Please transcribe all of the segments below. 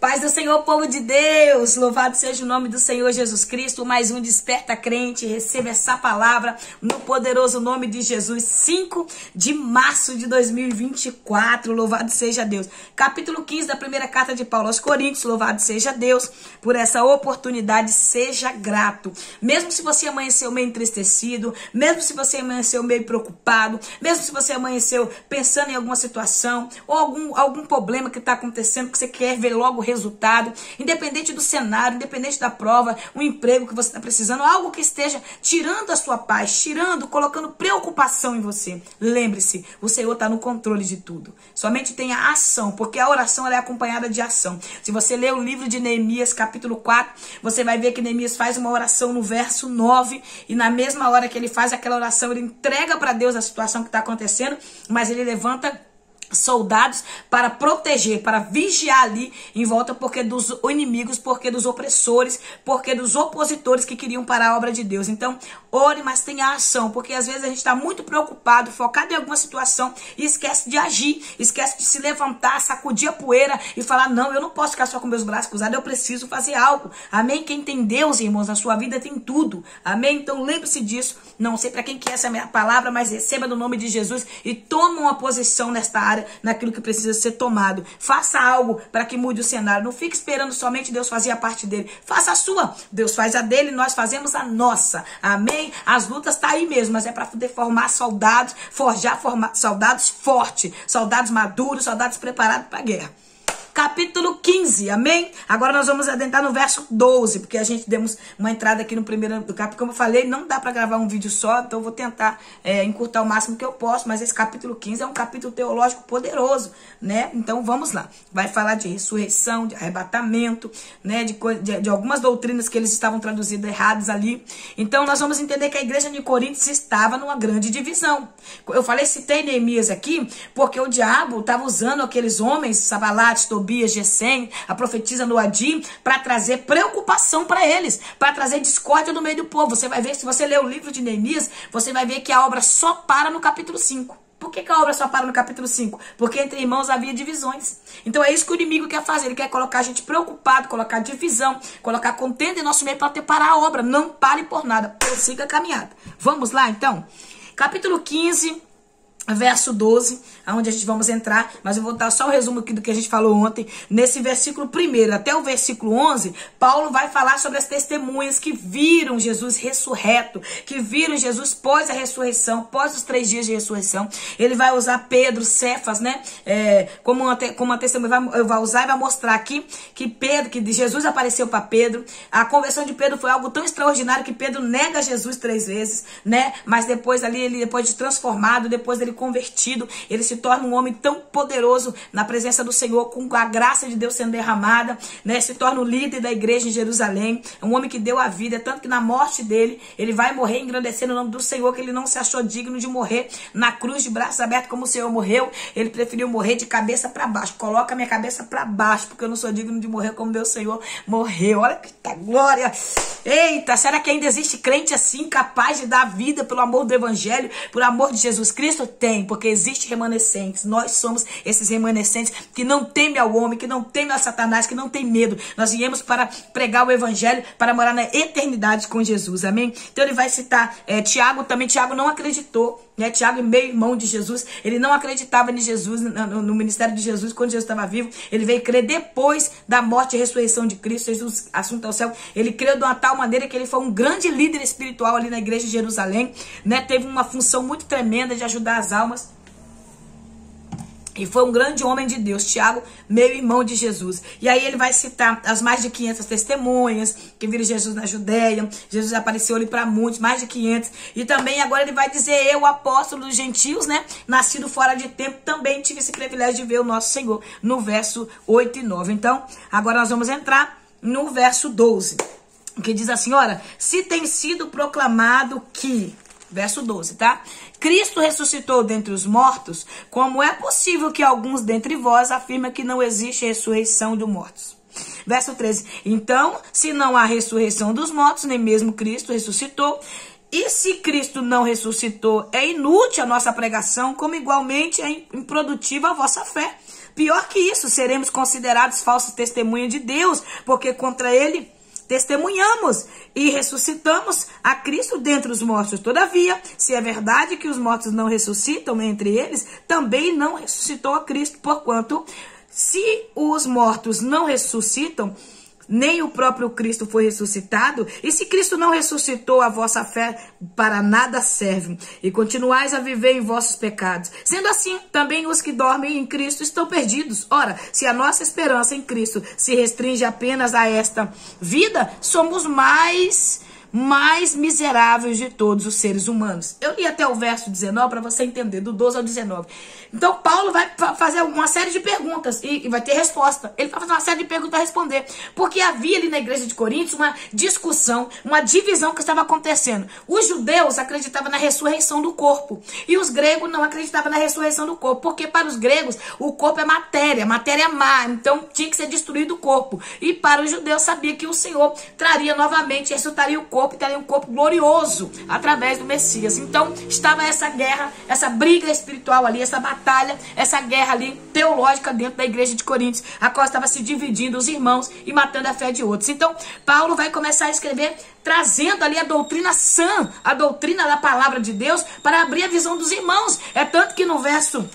Paz do Senhor, povo de Deus, louvado seja o nome do Senhor Jesus Cristo, mais um Desperta Crente, receba essa palavra no poderoso nome de Jesus, 5 de março de 2024, louvado seja Deus. Capítulo 15 da primeira carta de Paulo aos Coríntios, louvado seja Deus por essa oportunidade, seja grato. Mesmo se você amanheceu meio entristecido, mesmo se você amanheceu meio preocupado, mesmo se você amanheceu pensando em alguma situação ou algum problema que está acontecendo, que você quer ver logo resultado, independente do cenário, independente da prova, um emprego que você está precisando, algo que esteja tirando a sua paz, colocando preocupação em você. Lembre-se, o Senhor está no controle de tudo. Somente tenha ação, porque a oração ela é acompanhada de ação. Se você ler o livro de Neemias, capítulo 4, você vai ver que Neemias faz uma oração no verso 9, e na mesma hora que ele faz aquela oração, ele entrega para Deus a situação que está acontecendo, mas ele levanta soldados para proteger, para vigiar ali em volta, porque dos inimigos, porque dos opressores, porque dos opositores que queriam parar a obra de Deus. Então, ore, mas tenha ação, porque às vezes a gente está muito preocupado, focado em alguma situação e esquece de agir, esquece de se levantar, sacudir a poeira e falar, não, eu não posso ficar só com meus braços cruzados, eu preciso fazer algo. Amém? Quem tem Deus, irmãos, na sua vida tem tudo. Amém? Então, lembre-se disso. Não sei para quem que é essa minha palavra, mas receba no nome de Jesus e toma uma posição nesta área, naquilo que precisa ser tomado. Faça algo para que mude o cenário. Não fique esperando somente Deus fazer a parte dele. Faça a sua. Deus faz a dele, nós fazemos a nossa. Amém? As lutas tá aí mesmo, mas é para poder formar soldados, forjar soldados fortes, soldados maduros, soldados preparados para a guerra. Capítulo 15, amém? Agora nós vamos adentrar no verso 12, porque a gente demos uma entrada aqui no primeiro capítulo. Como eu falei, não dá para gravar um vídeo só, então eu vou tentar encurtar o máximo que eu posso, mas esse capítulo 15 é um capítulo teológico poderoso, né? Então vamos lá. Vai falar de ressurreição, de arrebatamento, né? De algumas doutrinas que eles estavam traduzindo erradas ali. Então nós vamos entender que a igreja de Coríntios estava numa grande divisão. Eu citei Neemias aqui, porque o diabo estava usando aqueles homens, Sabalate, Tobias, Gesem, a profetisa Noadim, para trazer preocupação para eles, para trazer discórdia no meio do povo. Você vai ver, se você ler o livro de Neemias, você vai ver que a obra só para no capítulo 5. Por que a obra só para no capítulo 5? Porque entre irmãos havia divisões. Então é isso que o inimigo quer fazer. Ele quer colocar a gente preocupado, colocar divisão, colocar contenda em nosso meio para parar a obra. Não pare por nada, prossiga a caminhada. Vamos lá então? Capítulo 15... verso 12, onde a gente vamos entrar, mas eu vou dar só o resumo aqui do que a gente falou ontem. Nesse versículo 1 até o versículo 11, Paulo vai falar sobre as testemunhas que viram Jesus ressurreto, que viram Jesus pós a ressurreição, pós os 3 dias de ressurreição. Ele vai usar Pedro, Cefas, né, como uma testemunha, vai usar e vai mostrar aqui que Jesus apareceu para Pedro. A conversão de Pedro foi algo tão extraordinário que Pedro nega Jesus 3 vezes, né, mas depois de transformado, depois dele convertido, ele se torna um homem tão poderoso na presença do Senhor, com a graça de Deus sendo derramada, né? Se torna o líder da igreja em Jerusalém, um homem que deu a vida, tanto que na morte dele, ele vai morrer engrandecendo o nome do Senhor, que ele não se achou digno de morrer na cruz de braços abertos como o Senhor morreu. Ele preferiu morrer de cabeça para baixo. Coloca minha cabeça para baixo, porque eu não sou digno de morrer como meu Senhor morreu. Olha que glória! Eita, será que ainda existe crente assim, capaz de dar vida pelo amor do evangelho, por amor de Jesus Cristo? Tem, porque existem remanescentes. Nós somos esses remanescentes que não temem ao homem, que não temem a Satanás, que não tem medo. Nós viemos para pregar o evangelho, para morar na eternidade com Jesus, amém? Então ele vai citar Tiago também. Tiago não acreditou, né? Tiago é meio irmão de Jesus, ele não acreditava em Jesus, no ministério de Jesus, quando Jesus estava vivo. Ele veio crer depois da morte e ressurreição de Cristo, Jesus assunto ao céu. Ele creu de uma tal maneira que ele foi um grande líder espiritual ali na igreja de Jerusalém, né? Teve uma função muito tremenda de ajudar as almas. E foi um grande homem de Deus, Tiago, meu irmão de Jesus. E aí ele vai citar as mais de 500 testemunhas que viram Jesus na Judéia. Jesus apareceu ali para muitos, mais de 500. E também agora ele vai dizer, eu, apóstolo dos gentios, né, nascido fora de tempo, também tive esse privilégio de ver o nosso Senhor, no verso 8 e 9. Então, agora nós vamos entrar no verso 12, que diz assim, ora, se tem sido proclamado que... Verso 12, tá? Cristo ressuscitou dentre os mortos, como é possível que alguns dentre vós afirmem que não existe ressurreição dos mortos? Verso 13, então, se não há ressurreição dos mortos, nem mesmo Cristo ressuscitou, e se Cristo não ressuscitou, é inútil a nossa pregação, como igualmente é improdutiva a vossa fé. Pior que isso, seremos considerados falsos testemunhas de Deus, porque contra ele testemunhamos e ressuscitamos a Cristo dentre os mortos. Todavia, se é verdade que os mortos não ressuscitam entre eles, também não ressuscitou a Cristo, porquanto, se os mortos não ressuscitam, nem o próprio Cristo foi ressuscitado, e se Cristo não ressuscitou, a vossa fé para nada serve, e continuais a viver em vossos pecados. Sendo assim, também os que dormem em Cristo estão perdidos. Ora, se a nossa esperança em Cristo se restringe apenas a esta vida, somos mais miseráveis de todos os seres humanos. Eu li até o verso 19 para você entender, do 12 ao 19. Então, Paulo vai fazer uma série de perguntas e vai ter resposta. Ele vai fazer uma série de perguntas para responder. Porque havia ali na igreja de Coríntios uma discussão, uma divisão que estava acontecendo. Os judeus acreditavam na ressurreição do corpo. E os gregos não acreditavam na ressurreição do corpo. Porque para os gregos, o corpo é matéria má. Então, tinha que ser destruído o corpo. E para os judeus, sabia que o Senhor traria novamente, ressuscitaria o corpo e teria um corpo glorioso através do Messias. Então, estava essa guerra, essa briga espiritual ali, essa batalha, essa guerra ali teológica dentro da igreja de Coríntios, a qual estava se dividindo os irmãos e matando a fé de outros. Então, Paulo vai começar a escrever trazendo ali a doutrina sã, a doutrina da palavra de Deus, para abrir a visão dos irmãos. É tanto que no verso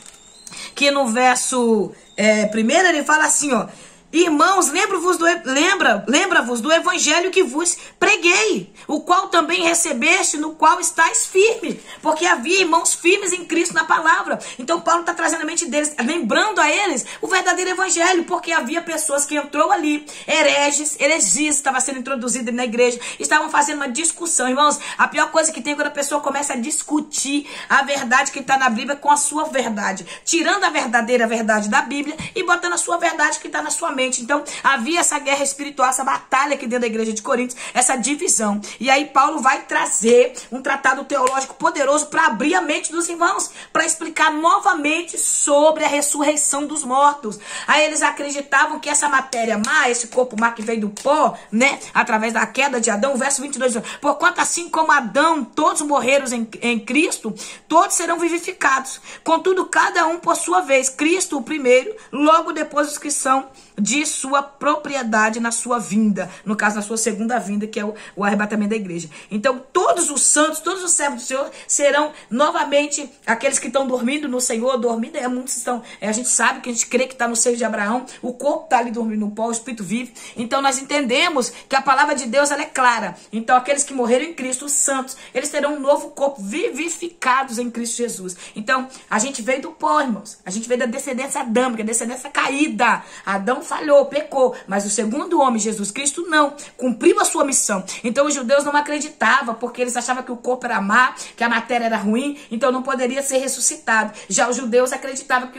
primeiro ele fala assim, ó: irmãos, lembra-vos do evangelho que vos preguei, o qual também recebeste, no qual estáis firme, porque havia irmãos firmes em Cristo na palavra. Então Paulo está trazendo a mente deles, lembrando a eles o verdadeiro evangelho, porque havia pessoas que entrou ali, heresias estava sendo introduzida na igreja, estavam fazendo uma discussão. Irmãos, a pior coisa que tem é quando a pessoa começa a discutir a verdade que está na Bíblia com a sua verdade, tirando a verdadeira verdade da Bíblia e botando a sua verdade que está na sua mente. Então, havia essa guerra espiritual, essa batalha aqui dentro da igreja de Coríntios, essa divisão. E aí Paulo vai trazer um tratado teológico poderoso para abrir a mente dos irmãos, para explicar novamente sobre a ressurreição dos mortos. Aí eles acreditavam que essa matéria má, esse corpo má que veio do pó, né, através da queda de Adão, o verso 22, porquanto assim como Adão, todos morreram em Cristo, todos serão vivificados. Contudo, cada um por sua vez, Cristo o primeiro, logo depois os que são de sua propriedade na sua vinda, no caso, na sua segunda vinda, que é o arrebatamento da igreja. Então, todos os santos, todos os servos do Senhor serão novamente aqueles que estão dormindo no Senhor, dormindo, muitos estão, a gente sabe que a gente crê que está no seio de Abraão, o corpo está ali dormindo no pó, o Espírito vive. Então, nós entendemos que a palavra de Deus, ela é clara. Então, aqueles que morreram em Cristo, os santos, eles terão um novo corpo, vivificados em Cristo Jesus. Então, a gente veio do pó, irmãos. A gente veio da descendência adâmica, descendência caída. Adão falhou, pecou, mas o segundo homem, Jesus Cristo, não, cumpriu a sua missão. Então os judeus não acreditavam, porque eles achavam que o corpo era má, que a matéria era ruim, então não poderia ser ressuscitado. Já os judeus acreditavam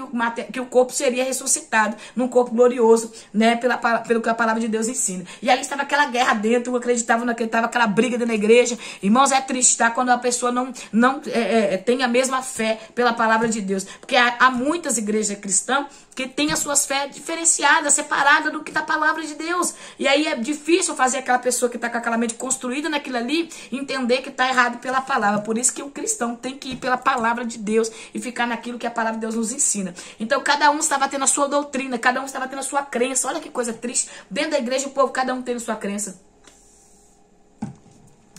que o corpo seria ressuscitado, num corpo glorioso, né, pelo que a palavra de Deus ensina. E ali estava aquela guerra dentro, um acreditava, não acreditava, aquela briga dentro da igreja. Irmãos, é triste, tá? Quando a pessoa não tem a mesma fé pela palavra de Deus, porque há muitas igrejas cristãs que têm as suas fés diferenciadas, separadas do que da palavra de Deus. E aí é difícil fazer aquela pessoa que está com aquela mente construída naquilo ali entender que está errado pela palavra. Por isso que o cristão tem que ir pela palavra de Deus e ficar naquilo que a palavra de Deus nos ensina. Então cada um estava tendo a sua doutrina, cada um estava tendo a sua crença. Olha que coisa triste. Dentro da igreja o povo, cada um tendo a sua crença.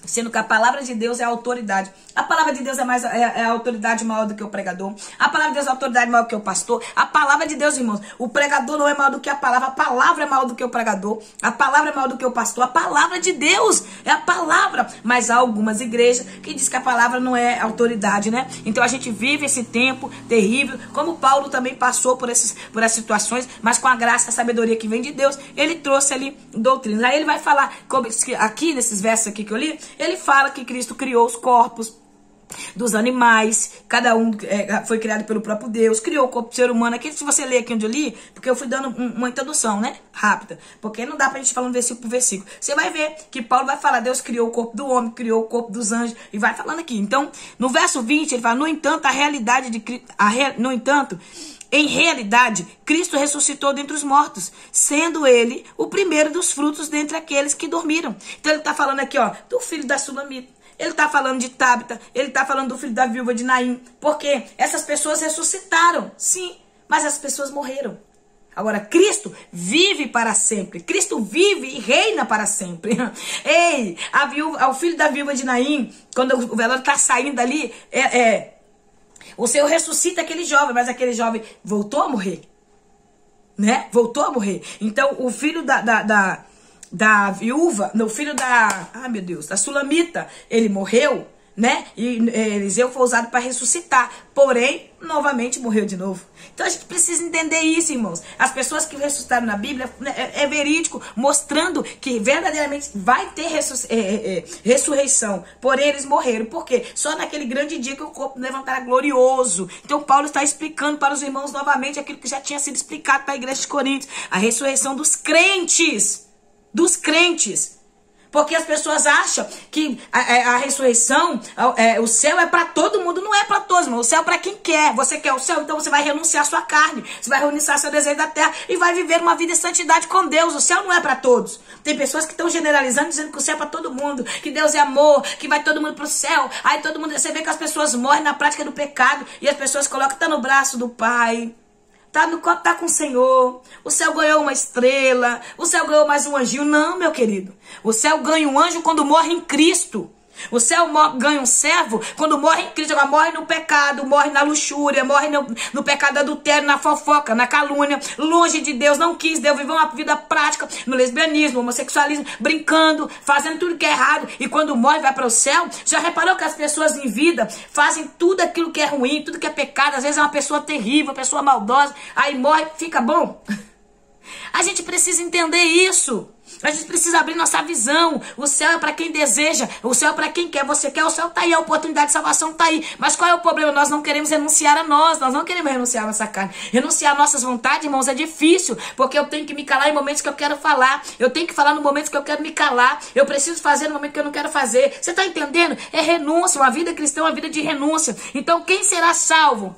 Sendo que a palavra de Deus é a autoridade. A palavra de Deus é a autoridade maior do que o pregador. A palavra de Deus é a autoridade maior do que o pastor. A palavra de Deus, irmãos, o pregador não é maior do que a palavra é maior do que o pregador. A palavra é maior do que o pastor. A palavra de Deus é a palavra. Mas há algumas igrejas que dizem que a palavra não é autoridade, né? Então a gente vive esse tempo terrível, como Paulo também passou por essas situações, mas com a graça e a sabedoria que vem de Deus, ele trouxe ali doutrinas. Aí ele vai falar, aqui nesses versos aqui que eu li, ele fala que Cristo criou os corpos dos animais, cada um foi criado pelo próprio Deus, criou o corpo do ser humano. Aqui, se você ler aqui onde eu li, porque eu fui dando uma introdução, né, rápida, porque não dá pra gente falar um versículo por versículo. Você vai ver que Paulo vai falar, Deus criou o corpo do homem, criou o corpo dos anjos, e vai falando aqui. Então, no verso 20, ele fala, no entanto, em realidade, Cristo ressuscitou dentre os mortos, sendo ele o primeiro dos frutos dentre aqueles que dormiram. Então ele está falando aqui, ó, do filho da Sulamita. Ele está falando de Tábita, ele está falando do filho da viúva de Naim. Porque essas pessoas ressuscitaram, sim, mas as pessoas morreram. Agora, Cristo vive para sempre. Cristo vive e reina para sempre. Ei, o filho da viúva de Naim, quando o velório está saindo ali, o Senhor ressuscita aquele jovem, mas aquele jovem voltou a morrer. Né? Voltou a morrer. Então, o filho da viúva, o filho da Sulamita, ele morreu, né? E Eliseu foi usado para ressuscitar, porém, novamente morreu de novo. Então a gente precisa entender isso, irmãos. As pessoas que ressuscitaram na Bíblia, é verídico, mostrando que verdadeiramente vai ter ressurreição. Porém, eles morreram. Por quê? Só naquele grande dia que o corpo levantará glorioso. Então Paulo está explicando para os irmãos novamente aquilo que já tinha sido explicado para a igreja de Corinto. A ressurreição dos crentes. Dos crentes. Porque as pessoas acham que a ressurreição, o céu é para todo mundo. Não é para todos, irmão. O céu é para quem quer. Você quer o céu, então você vai renunciar à sua carne. Você vai renunciar ao seu desejo da terra e vai viver uma vida de santidade com Deus. O céu não é para todos. Tem pessoas que estão generalizando, dizendo que o céu é para todo mundo. Que Deus é amor, que vai todo mundo para o céu. Aí todo mundo, você vê que as pessoas morrem na prática do pecado. E as pessoas colocam, tá no braço do Pai. Tá com o Senhor. O céu ganhou uma estrela. O céu ganhou mais um anjinho. Não, meu querido. O céu ganha um anjo quando morre em Cristo. O céu ganha um servo quando morre em Cristo. Agora morre no pecado, morre na luxúria, morre no pecado adultério, na fofoca, na calúnia, longe de Deus, não quis Deus, viveu uma vida prática no lesbianismo, no homossexualismo, brincando, fazendo tudo que é errado. E quando morre vai para o céu. Já reparou que as pessoas em vida fazem tudo aquilo que é ruim, tudo que é pecado? Às vezes é uma pessoa terrível, uma pessoa maldosa, aí morre, fica bom? A gente precisa entender isso. A gente precisa abrir nossa visão. O céu é para quem deseja. O céu é para quem quer. Você quer, o céu tá aí. A oportunidade de salvação tá aí. Mas qual é o problema? Nós não queremos renunciar a nós. Nós não queremos renunciar a nossa carne. Renunciar a nossas vontades, irmãos, é difícil. Porque eu tenho que me calar em momentos que eu quero falar. Eu tenho que falar no momento que eu quero me calar. Eu preciso fazer no momento que eu não quero fazer. Você tá entendendo? É renúncia. Uma vida cristã é uma vida de renúncia. Então quem será salvo?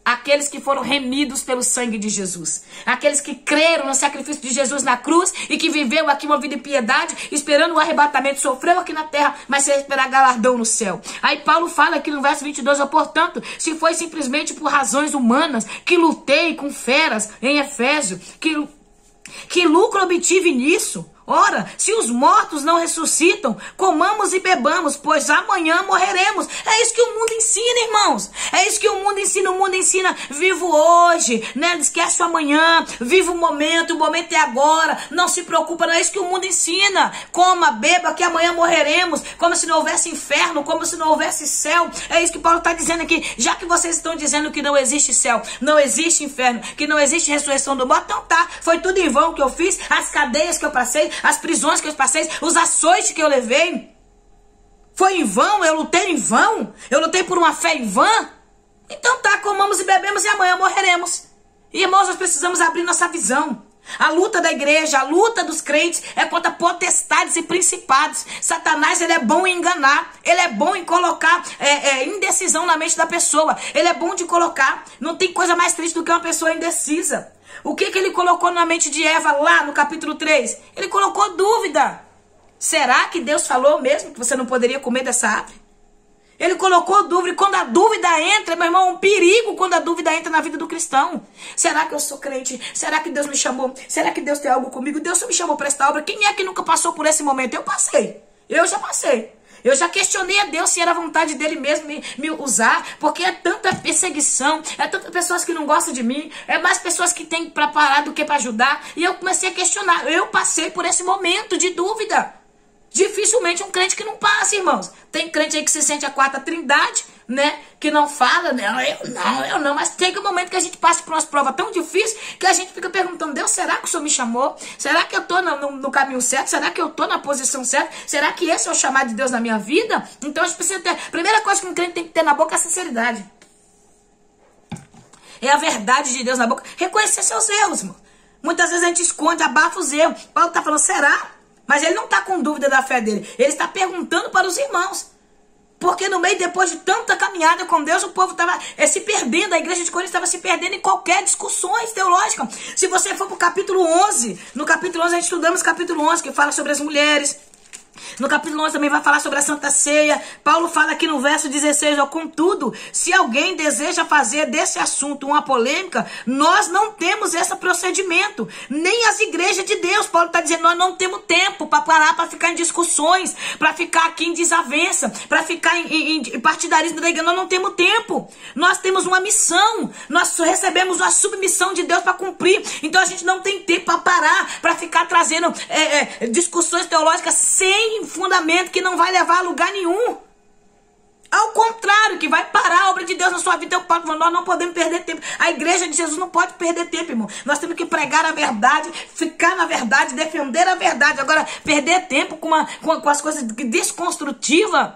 Aqueles que foram remidos pelo sangue de Jesus. Aqueles que creram no sacrifício de Jesus na cruz e que viveu aqui uma vida de piedade, esperando o arrebatamento, sofreu aqui na terra, mas se esperar galardão no céu. Aí Paulo fala aqui no verso 22, portanto, se foi simplesmente por razões humanas que lutei com feras em Efésio, que lucro obtive nisso? Ora, se os mortos não ressuscitam, comamos e bebamos, pois amanhã morreremos. É isso que o mundo ensina, irmãos. É isso que o mundo ensina. O mundo ensina, vivo hoje, né? Esquece o amanhã, viva o momento é agora. Não se preocupa, não é isso que o mundo ensina. Coma, beba, que amanhã morreremos. Como se não houvesse inferno, como se não houvesse céu. É isso que Paulo está dizendo aqui. Já que vocês estão dizendo que não existe céu, não existe inferno, que não existe ressurreição do morto, então tá, foi tudo em vão que eu fiz, as cadeias que eu passei, as prisões que eu passei, os açoites que eu levei, foi em vão? Eu lutei em vão? Eu lutei por uma fé em vão? Então tá, comamos e bebemos e amanhã morreremos. E irmãos, nós precisamos abrir nossa visão. A luta da igreja, a luta dos crentes é contra potestades e principados. Satanás, ele é bom em enganar, ele é bom em colocar indecisão na mente da pessoa, ele é bom de colocar. Não tem coisa mais triste do que uma pessoa indecisa. O que ele colocou na mente de Eva lá no capítulo 3? Ele colocou dúvida. Será que Deus falou mesmo que você não poderia comer dessa árvore? Ele colocou dúvida. E quando a dúvida entra, meu irmão, é um perigo quando a dúvida entra na vida do cristão. Será que eu sou crente? Será que Deus me chamou? Será que Deus tem algo comigo? Deus me chamou para esta obra? Quem é que nunca passou por esse momento? Eu passei. Eu já passei. Eu já questionei a Deus se era vontade dele mesmo me usar, porque é tanta perseguição, é tantas pessoas que não gostam de mim, é mais pessoas que têm para parar do que para ajudar, e eu comecei a questionar. Eu passei por esse momento de dúvida. Dificilmente um crente que não passa, irmãos. Tem crente aí que se sente a quarta trindade, né? Que não fala, né? Eu não. Mas tem um momento que a gente passa por umas provas tão difíceis que a gente fica perguntando, Deus, será que o Senhor me chamou? Será que eu tô no caminho certo? Será que eu tô na posição certa? Será que esse é o chamado de Deus na minha vida? Então a gente precisa ter... A primeira coisa que um crente tem que ter na boca é a sinceridade. É a verdade de Deus na boca. Reconhecer seus erros, irmão. Muitas vezes a gente esconde, abafa os erros. Paulo tá falando, será? Mas ele não está com dúvida da fé dele. Ele está perguntando para os irmãos. Porque no meio, depois de tanta caminhada com Deus, o povo estava se perdendo. A igreja de Corinto estava se perdendo em qualquer discussões teológicas. Se você for para o capítulo 11, no capítulo 11 a gente estudamos o capítulo 11, que fala sobre as mulheres. No capítulo 11 também vai falar sobre a Santa Ceia. Paulo fala aqui no verso 16, ó, contudo, se alguém deseja fazer desse assunto uma polêmica, nós não temos esse procedimento, nem as igrejas de Deus. Paulo está dizendo, nós não temos tempo para parar, para ficar em discussões, para ficar aqui em desavença, para ficar em partidarismo da igreja. Nós não temos tempo. Nós temos uma missão, nós recebemos a submissão de Deus para cumprir. Então a gente não tem tempo para parar, para ficar trazendo discussões teológicas sem fundamento, que não vai levar a lugar nenhum. Ao contrário, que vai parar a obra de Deus na sua vida. Nós não podemos perder tempo. A igreja de Jesus não pode perder tempo, irmão. Nós temos que pregar a verdade, ficar na verdade, defender a verdade. Agora, perder tempo com as coisas desconstrutivas,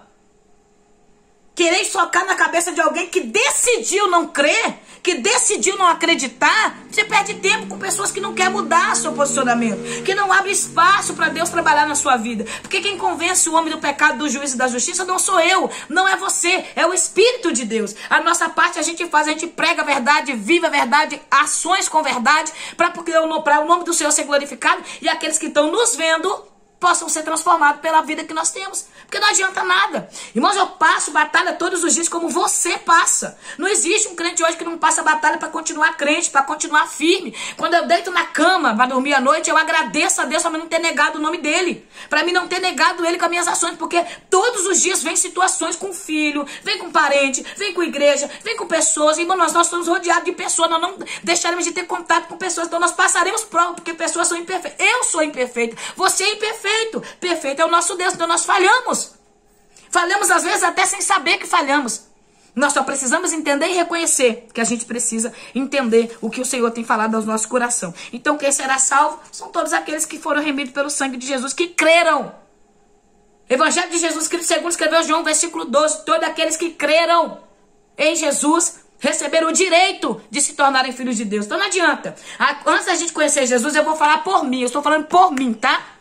querer socar na cabeça de alguém que decidiu não crer, que decidiu não acreditar, você perde tempo com pessoas que não querem mudar seu posicionamento, que não abre espaço para Deus trabalhar na sua vida. Porque quem convence o homem do pecado, do juízo e da justiça não sou eu, não é você, é o Espírito de Deus. A nossa parte a gente faz, a gente prega a verdade, vive a verdade, ações com verdade, para o nome do Senhor ser glorificado e aqueles que estão nos vendo possam ser transformados pela vida que nós temos. Porque não adianta nada. Irmãos, eu passo batalha todos os dias como você passa. Não existe um crente hoje que não passa batalha para continuar crente, para continuar firme. Quando eu deito na cama para dormir à noite, eu agradeço a Deus para mim não ter negado o nome dele. Para mim não ter negado ele com as minhas ações. Porque todos os dias vem situações com filho, vem com parente, vem com igreja, vem com pessoas. Irmão, nós estamos rodeados de pessoas. Nós não deixaremos de ter contato com pessoas. Então nós passaremos prova, porque pessoas são imperfeitas. Eu sou imperfeita. Você é imperfeito. Perfeito é o nosso Deus, então nós falhamos. Falhamos às vezes até sem saber que falhamos. Nós só precisamos entender e reconhecer que a gente precisa entender o que o Senhor tem falado aos nossos corações. Então quem será salvo são todos aqueles que foram remidos pelo sangue de Jesus, que creram. Evangelho de Jesus Cristo, segundo escreveu João, versículo 12, todos aqueles que creram em Jesus receberam o direito de se tornarem filhos de Deus. Então não adianta. Antes da gente conhecer Jesus, eu vou falar por mim. Eu estou falando por mim, tá?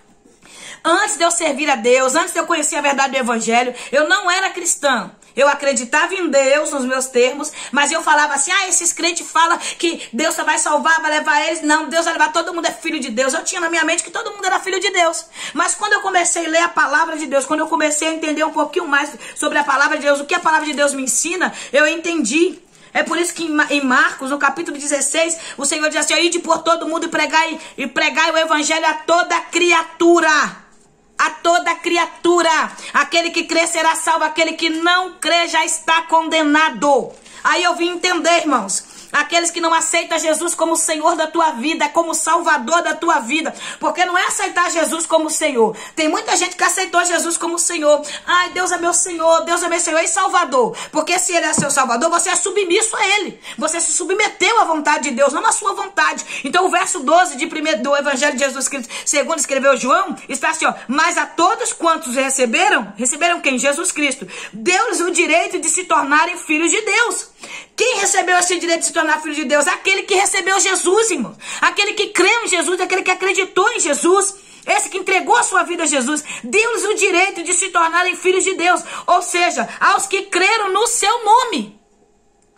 Antes de eu servir a Deus, antes de eu conhecer a verdade do Evangelho, eu não era cristã. Eu acreditava em Deus, nos meus termos, mas eu falava assim, esses crentes falam que Deus só vai salvar, vai levar eles. Não, Deus vai levar, todo mundo é filho de Deus. Eu tinha na minha mente que todo mundo era filho de Deus. Mas quando eu comecei a ler a palavra de Deus, quando eu comecei a entender um pouquinho mais sobre a palavra de Deus, o que a palavra de Deus me ensina, eu entendi. É por isso que em Marcos, no capítulo 16, o Senhor diz assim, ide por todo mundo e pregai o Evangelho a toda criatura. A toda criatura. Aquele que crê será salvo, aquele que não crê já está condenado. Aí eu vim entender, irmãos. Aqueles que não aceitam Jesus como Senhor da tua vida, como Salvador da tua vida. Porque não é aceitar Jesus como Senhor. Tem muita gente que aceitou Jesus como Senhor. Ai, Deus é meu Senhor, Deus é meu Senhor e Salvador. Porque se Ele é seu Salvador, você é submisso a Ele. Você se submeteu à vontade de Deus, não à sua vontade. Então o verso 12 do Evangelho de Jesus Cristo, segundo escreveu João, está assim, ó. Mas a todos quantos receberam quem? Jesus Cristo. Deu-lhes o direito de se tornarem filhos de Deus. Quem recebeu esse direito de se tornar filho de Deus? Aquele que recebeu Jesus, irmão. Aquele que creu em Jesus, aquele que acreditou em Jesus. Esse que entregou a sua vida a Jesus. Deu-lhes o direito de se tornarem filhos de Deus. Ou seja, aos que creram no seu nome.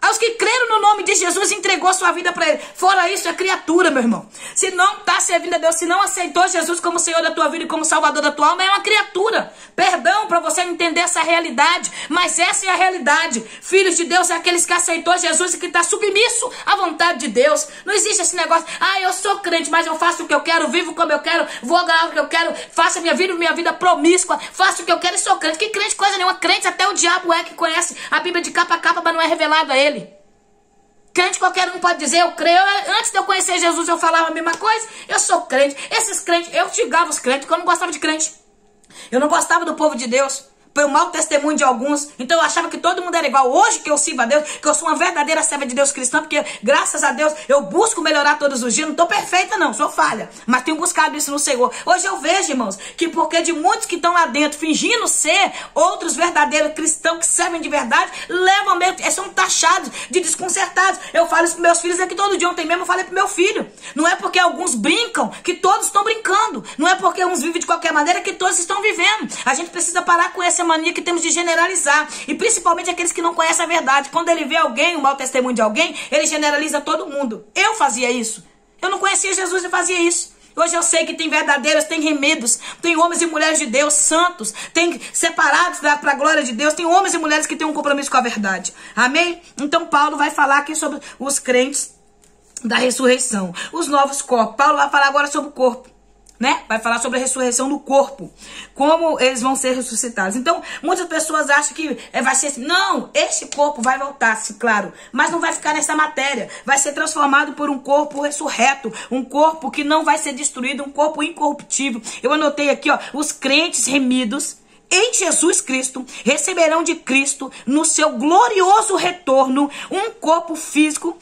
Aos que creram no nome de Jesus, entregou a sua vida para Ele. Fora isso, é criatura, meu irmão. Se não está servindo a Deus, se não aceitou Jesus como Senhor da tua vida e como Salvador da tua alma, é uma criatura. Perdão para você entender essa realidade, mas essa é a realidade. Filhos de Deus é aqueles que aceitou Jesus e que está submisso à vontade de Deus. Não existe esse negócio, eu sou crente, mas eu faço o que eu quero, vivo como eu quero, vou ganhar o que eu quero, faço a minha vida promíscua, faço o que eu quero e sou crente. Que crente coisa nenhuma, crente até o diabo é que conhece a Bíblia de capa a capa, mas não é revelado a ele. Crente qualquer um pode dizer, eu creio. Antes de eu conhecer Jesus eu falava a mesma coisa. Eu sou crente. Esses crentes, eu xingava os crentes porque eu não gostava de crente. Eu não gostava do povo de Deus. Foi um mau testemunho de alguns. Então eu achava que todo mundo era igual. Hoje que eu sirvo a Deus, que eu sou uma verdadeira serva de Deus cristã, porque graças a Deus eu busco melhorar todos os dias. Não estou perfeita não, sou falha, mas tenho buscado isso no Senhor. Hoje eu vejo, irmãos, que porque de muitos que estão lá dentro fingindo ser outros verdadeiros cristãos que servem de verdade, levam mesmo, são taxados de desconcertados. Eu falo isso para meus filhos aqui todo dia. Ontem mesmo eu falei para meu filho. Não é porque alguns brincam que todos estão brincando. Não é porque uns vivem de qualquer maneira que todos estão vivendo. A gente precisa parar com essa mania que temos de generalizar, e principalmente aqueles que não conhecem a verdade. Quando ele vê alguém, um mau testemunho de alguém, ele generaliza todo mundo. Eu fazia isso. Eu não conhecia Jesus e fazia isso. Hoje eu sei que tem verdadeiros, tem remidos, tem homens e mulheres de Deus santos, tem separados para a glória de Deus, tem homens e mulheres que têm um compromisso com a verdade. Amém? Então Paulo vai falar aqui sobre os crentes da ressurreição, os novos corpos. Paulo vai falar agora sobre o corpo, né? Vai falar sobre a ressurreição do corpo, como eles vão ser ressuscitados. Então, muitas pessoas acham que vai ser assim. Não, este corpo vai voltar-se, claro, mas não vai ficar nessa matéria. Vai ser transformado por um corpo ressurreto, um corpo que não vai ser destruído, um corpo incorruptível. Eu anotei aqui, ó, os crentes remidos em Jesus Cristo receberão de Cristo no seu glorioso retorno um corpo físico,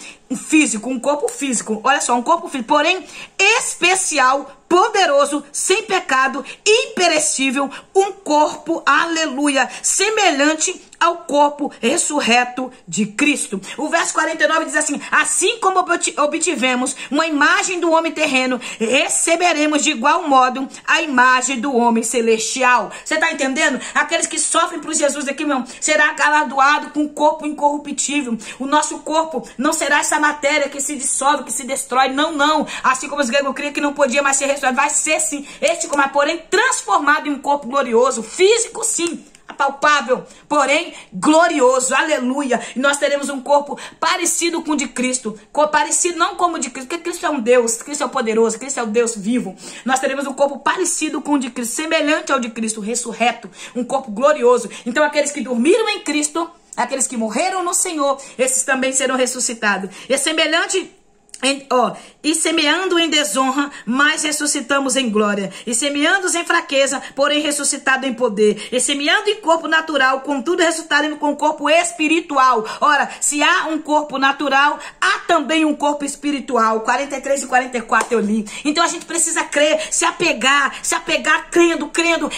um corpo físico, olha só, um corpo físico, porém especial, poderoso, sem pecado, imperecível, um corpo, aleluia, semelhante ao corpo ressurreto de Cristo. O verso 49 diz assim: assim como obtivemos uma imagem do homem terreno, receberemos de igual modo a imagem do homem celestial. Você está entendendo? Aqueles que sofrem por Jesus aqui, meu, será galardoado com um corpo incorruptível. O nosso corpo não será essa matéria que se dissolve, que se destrói. Não, não. Assim como os gregos criam que não podia mais ser ressuscitado, vai ser sim, este como porém transformado em um corpo glorioso, físico sim, apalpável, porém glorioso, aleluia. E nós teremos um corpo parecido com o de Cristo, parecido não como o de Cristo, porque Cristo é um Deus, Cristo é o poderoso, Cristo é o Deus vivo. Nós teremos um corpo parecido com o de Cristo, semelhante ao de Cristo, ressurreto, um corpo glorioso. Então aqueles que dormiram em Cristo, aqueles que morreram no Senhor, esses também serão ressuscitados. E semelhante e semeando em desonra, mas ressuscitamos em glória. E semeando em fraqueza, porém ressuscitado em poder. E semeando em corpo natural, contudo ressuscitaremos com corpo espiritual. Ora, se há um corpo natural, há também um corpo espiritual. 43 e 44 eu li. Então a gente precisa crer, se apegar crendo.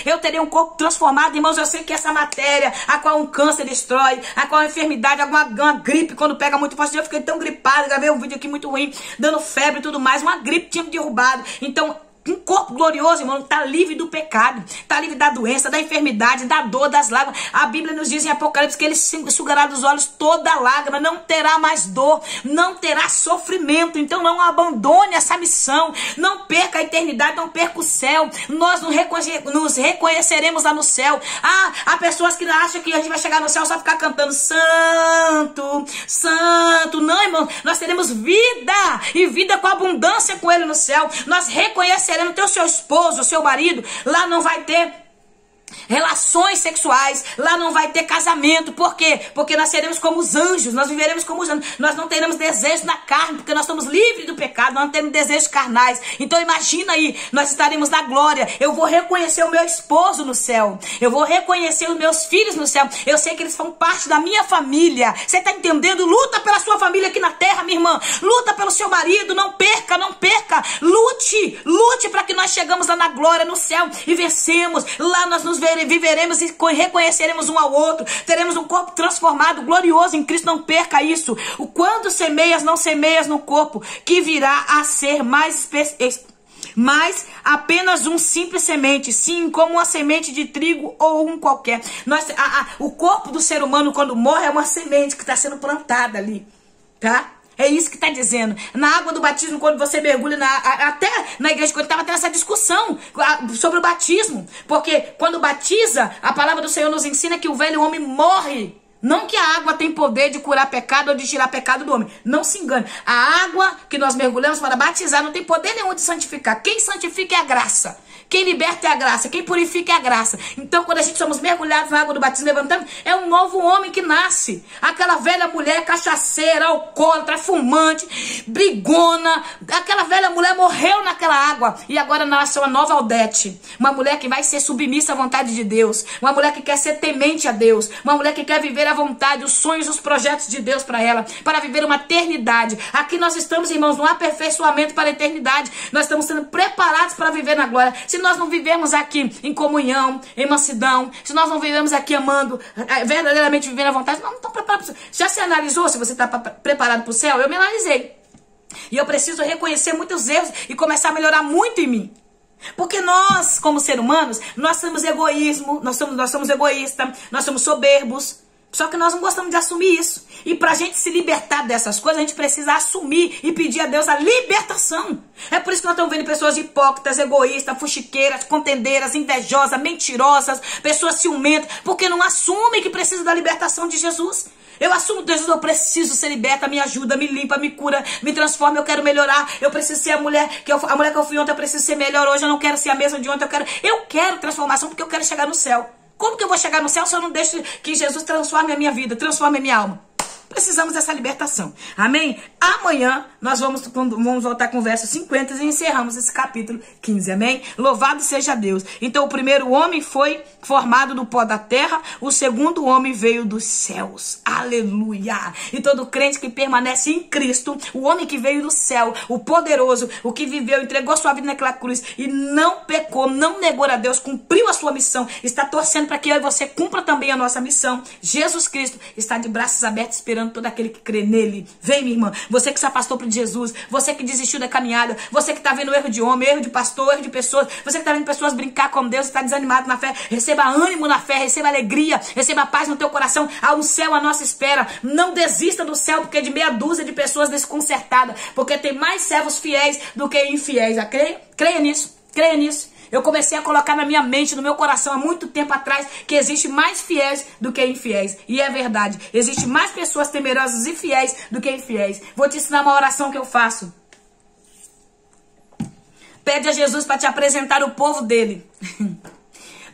Eu terei um corpo transformado, irmãos. Eu sei que essa matéria, a qual um câncer destrói, a qual a enfermidade, uma gripe, quando pega muito forte, eu fiquei tão gripado, gravei um vídeo aqui muito ruim, dando febre e tudo mais, uma gripe tinha me derrubado. Então, um corpo glorioso, irmão, está livre do pecado, está livre da doença, da enfermidade, da dor, das lágrimas. A Bíblia nos diz em Apocalipse que ele sugará dos olhos toda lágrima, não terá mais dor, não terá sofrimento. Então não abandone essa missão, não perca a eternidade, não perca o céu. Nós nos reconheceremos lá no céu. Há pessoas que acham que a gente vai chegar no céu só ficar cantando santo, santo. Não, irmão, nós teremos vida, e vida com abundância com ele no céu. Nós reconheceremos ter o seu esposo, o seu marido, lá não vai ter relações sexuais, lá não vai ter casamento. Por quê? Porque nós seremos como os anjos, nós viveremos como os anjos, nós não teremos desejo na carne, porque nós somos livres do pecado, nós não temos desejos carnais. Então imagina aí, nós estaremos na glória. Eu vou reconhecer o meu esposo no céu, eu vou reconhecer os meus filhos no céu, eu sei que eles são parte da minha família. Você está entendendo? Luta pela sua família aqui na terra, minha irmã, luta pelo seu marido, não perca, lute para que nós chegamos lá na glória, no céu, e vencemos. Lá nós nos viveremos e reconheceremos um ao outro, teremos um corpo transformado, glorioso em Cristo. Não perca isso. O quando semeias, não semeias no corpo, que virá a ser mais apenas um simples semente, sim, como uma semente de trigo ou um qualquer. O corpo do ser humano, quando morre, é uma semente que está sendo plantada ali, tá? É isso que está dizendo. Na água do batismo, quando você mergulha, até na igreja, quando estava tendo essa discussão sobre o batismo. Porque quando batiza, a palavra do Senhor nos ensina que o velho homem morre. Não que a água tem poder de curar pecado ou de tirar pecado do homem. Não se engane. A água que nós mergulhamos para batizar não tem poder nenhum de santificar. Quem santifica é a graça. Quem liberta é a graça, quem purifica é a graça. Então, quando a gente somos mergulhados na água do batismo, levantando, é um novo homem que nasce. Aquela velha mulher cachaceira, alcoólatra, fumante, brigona, aquela velha mulher morreu naquela água. E agora nasce uma nova Aldete. Uma mulher que vai ser submissa à vontade de Deus. Uma mulher que quer ser temente a Deus. Uma mulher que quer viver a vontade, os sonhos, os projetos de Deus para ela. Para viver uma eternidade. Aqui nós estamos, irmãos, num aperfeiçoamento para a eternidade. Nós estamos sendo preparados para viver na glória. Se nós não vivemos aqui em comunhão, em mansidão, se nós não vivemos aqui amando, verdadeiramente vivendo a vontade, nós não estamos preparados. Já se analisou se você está preparado para o céu? Eu me analisei. E eu preciso reconhecer muitos erros e começar a melhorar muito em mim. Porque nós, como seres humanos, nós somos egoísmo, nós somos egoístas, nós somos soberbos. Só que nós não gostamos de assumir isso. E pra gente se libertar dessas coisas, a gente precisa assumir e pedir a Deus a libertação. É por isso que nós estamos vendo pessoas hipócritas, egoístas, fuxiqueiras, contendeiras, invejosas, mentirosas, pessoas ciumentas, porque não assumem que precisa da libertação de Jesus. Eu assumo, Jesus, eu preciso ser liberta, me ajuda, me limpa, me cura, me transforma, eu quero melhorar, eu preciso ser a mulher que eu fui ontem, eu preciso ser melhor hoje, eu não quero ser a mesma de ontem, eu quero transformação porque eu quero chegar no céu. Como que eu vou chegar no céu se eu não deixo que Jesus transforme a minha vida, transforme a minha alma? Precisamos dessa libertação. Amém? Amanhã nós vamos voltar com o verso 50 e encerramos esse capítulo 15. Amém? Louvado seja Deus. Então o primeiro homem foi formado do pó da terra, o segundo homem veio dos céus. Aleluia! E todo crente que permanece em Cristo, o homem que veio do céu, o poderoso, o que viveu, entregou sua vida naquela cruz e não pecou, não negou a Deus, cumpriu a sua missão, está torcendo para que eu e você cumpra também a nossa missão. Jesus Cristo está de braços abertos esperando todo aquele que crê nele. Vem, minha irmã, você que se afastou para Jesus, você que desistiu da caminhada, você que está vendo erro de homem, erro de pastor, erro de pessoas, você que está vendo pessoas brincar com Deus, está desanimado na fé, receba ânimo na fé, receba alegria, receba paz no teu coração, há um céu à nossa espera. Não desista do céu, porque é de meia dúzia de pessoas desconcertadas, porque tem mais servos fiéis do que infiéis. Creia nisso, creia nisso. Eu comecei a colocar na minha mente, no meu coração, há muito tempo atrás, que existe mais fiéis do que infiéis. E é verdade. Existe mais pessoas temerosas e fiéis do que infiéis. Vou te ensinar uma oração que eu faço. Pede a Jesus para te apresentar o povo dele.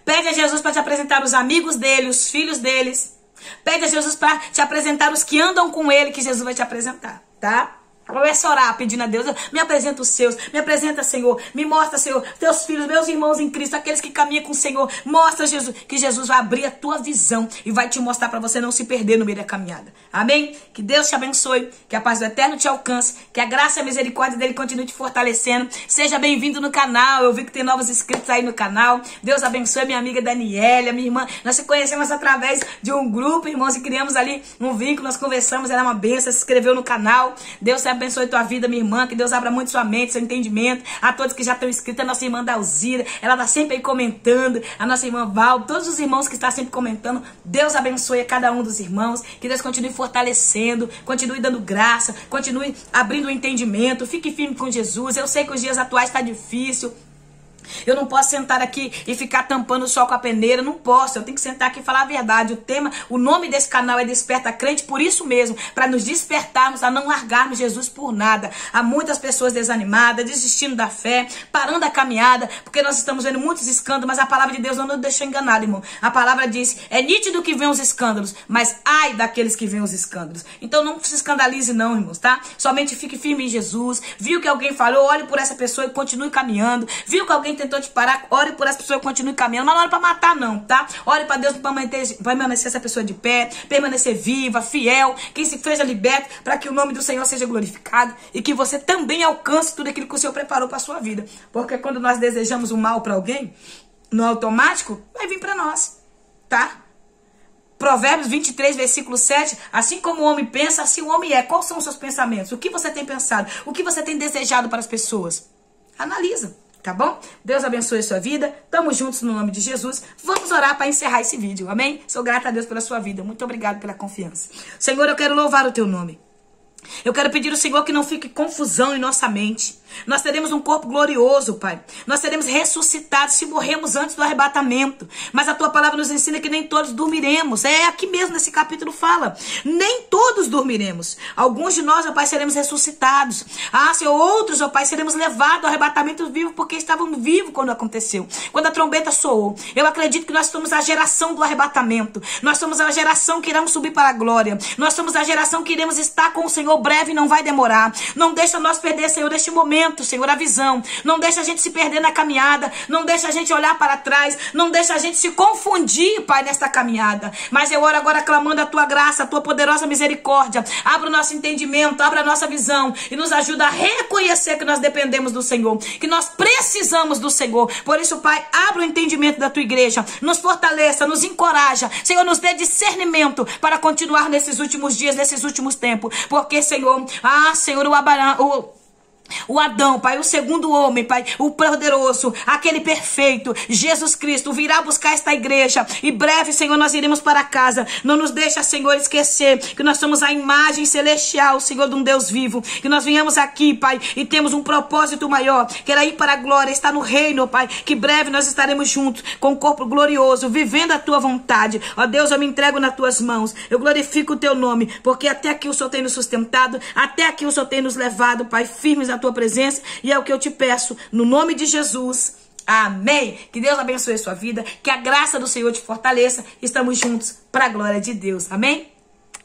Pede a Jesus para te apresentar os amigos dele, os filhos deles. Pede a Jesus para te apresentar os que andam com ele, que Jesus vai te apresentar, tá? Começa a orar, pedindo a Deus, me apresenta os seus, me apresenta, Senhor, me mostra, Senhor, teus filhos, meus irmãos em Cristo, aqueles que caminham com o Senhor, mostra, Jesus, que Jesus vai abrir a tua visão e vai te mostrar para você não se perder no meio da caminhada. Amém? Que Deus te abençoe, que a paz do Eterno te alcance, que a graça e a misericórdia dele continue te fortalecendo. Seja bem-vindo no canal, eu vi que tem novos inscritos aí no canal. Deus abençoe minha amiga Daniela, minha irmã, nós se conhecemos através de um grupo, irmãos, e criamos ali um vínculo, nós conversamos, ela é uma bênção, se inscreveu no canal. Deus te abençoe tua vida, minha irmã, que Deus abra muito sua mente, seu entendimento, a todos que já estão inscritos, a nossa irmã Dalzira, ela está sempre aí comentando, a nossa irmã Val, todos os irmãos que estão sempre comentando, Deus abençoe a cada um dos irmãos, que Deus continue fortalecendo, continue dando graça, continue abrindo o entendimento, fique firme com Jesus. Eu sei que os dias atuais está difícil, eu não posso sentar aqui e ficar tampando o sol com a peneira, não posso, eu tenho que sentar aqui e falar a verdade. O nome desse canal é Desperta Crente, por isso mesmo, para nos despertarmos, a não largarmos Jesus por nada. Há muitas pessoas desanimadas, desistindo da fé, parando a caminhada, porque nós estamos vendo muitos escândalos, mas a palavra de Deus não nos deixa enganado, irmão. A palavra diz, é nítido que vem os escândalos, mas ai daqueles que vêm os escândalos. Então não se escandalize não, irmãos, tá? Somente fique firme em Jesus. Viu que alguém falou, olhe por essa pessoa e continue caminhando. Viu que alguém tentou te parar, ore por essa pessoa e continue caminhando, mas não ore para matar não, tá? Ore para Deus para permanecer essa pessoa de pé, permanecer viva, fiel, que se seja liberto, para que o nome do Senhor seja glorificado e que você também alcance tudo aquilo que o Senhor preparou para a sua vida. Porque quando nós desejamos o mal para alguém, no automático, vai vir para nós, tá? Provérbios 23, versículo 7, assim como o homem pensa, assim o homem é. Quais são os seus pensamentos? O que você tem pensado? O que você tem desejado para as pessoas? Analisa. Tá bom? Deus abençoe a sua vida. Tamo juntos no nome de Jesus. Vamos orar para encerrar esse vídeo. Amém? Sou grata a Deus pela sua vida. Muito obrigado pela confiança. Senhor, eu quero louvar o teu nome. Eu quero pedir ao Senhor que não fique confusão em nossa mente. Nós teremos um corpo glorioso, Pai. Nós seremos ressuscitados se morrermos antes do arrebatamento. Mas a Tua palavra nos ensina que nem todos dormiremos. É aqui mesmo nesse capítulo fala. Nem todos dormiremos. Alguns de nós, ó Pai, seremos ressuscitados. Ah, Senhor, outros, ó Pai, seremos levados ao arrebatamento vivo porque estavam vivos quando aconteceu. Quando a trombeta soou. Eu acredito que nós somos a geração do arrebatamento. Nós somos a geração que iremos subir para a glória. Nós somos a geração que iremos estar com o Senhor breve e não vai demorar. Não deixa nós perder, Senhor, este momento, Senhor, a visão. Não deixa a gente se perder na caminhada. Não deixa a gente olhar para trás. Não deixa a gente se confundir, Pai, nesta caminhada. Mas eu oro agora clamando a Tua graça, a Tua poderosa misericórdia. Abra o nosso entendimento, abra a nossa visão e nos ajuda a reconhecer que nós dependemos do Senhor, que nós precisamos do Senhor. Por isso, Pai, abra o entendimento da Tua igreja. Nos fortaleça, nos encoraja. Senhor, nos dê discernimento para continuar nesses últimos dias, nesses últimos tempos. Porque, Senhor, Senhor, O Adão, Pai, o segundo homem, Pai, o poderoso, aquele perfeito, Jesus Cristo, virá buscar esta igreja. E breve, Senhor, nós iremos para casa. Não nos deixa, Senhor, esquecer que nós somos a imagem celestial, Senhor, de um Deus vivo. Que nós venhamos aqui, Pai, e temos um propósito maior, que era ir para a glória, estar no reino, Pai. Que breve nós estaremos juntos, com o corpo glorioso, vivendo a Tua vontade. Ó Deus, eu me entrego nas Tuas mãos. Eu glorifico o Teu nome, porque até aqui o Senhor tem nos sustentado, até aqui o Senhor tem nos levado, Pai, firmes na Tua presença, e é o que eu te peço, no nome de Jesus, amém. Que Deus abençoe a sua vida, que a graça do Senhor te fortaleça, estamos juntos para a glória de Deus, amém.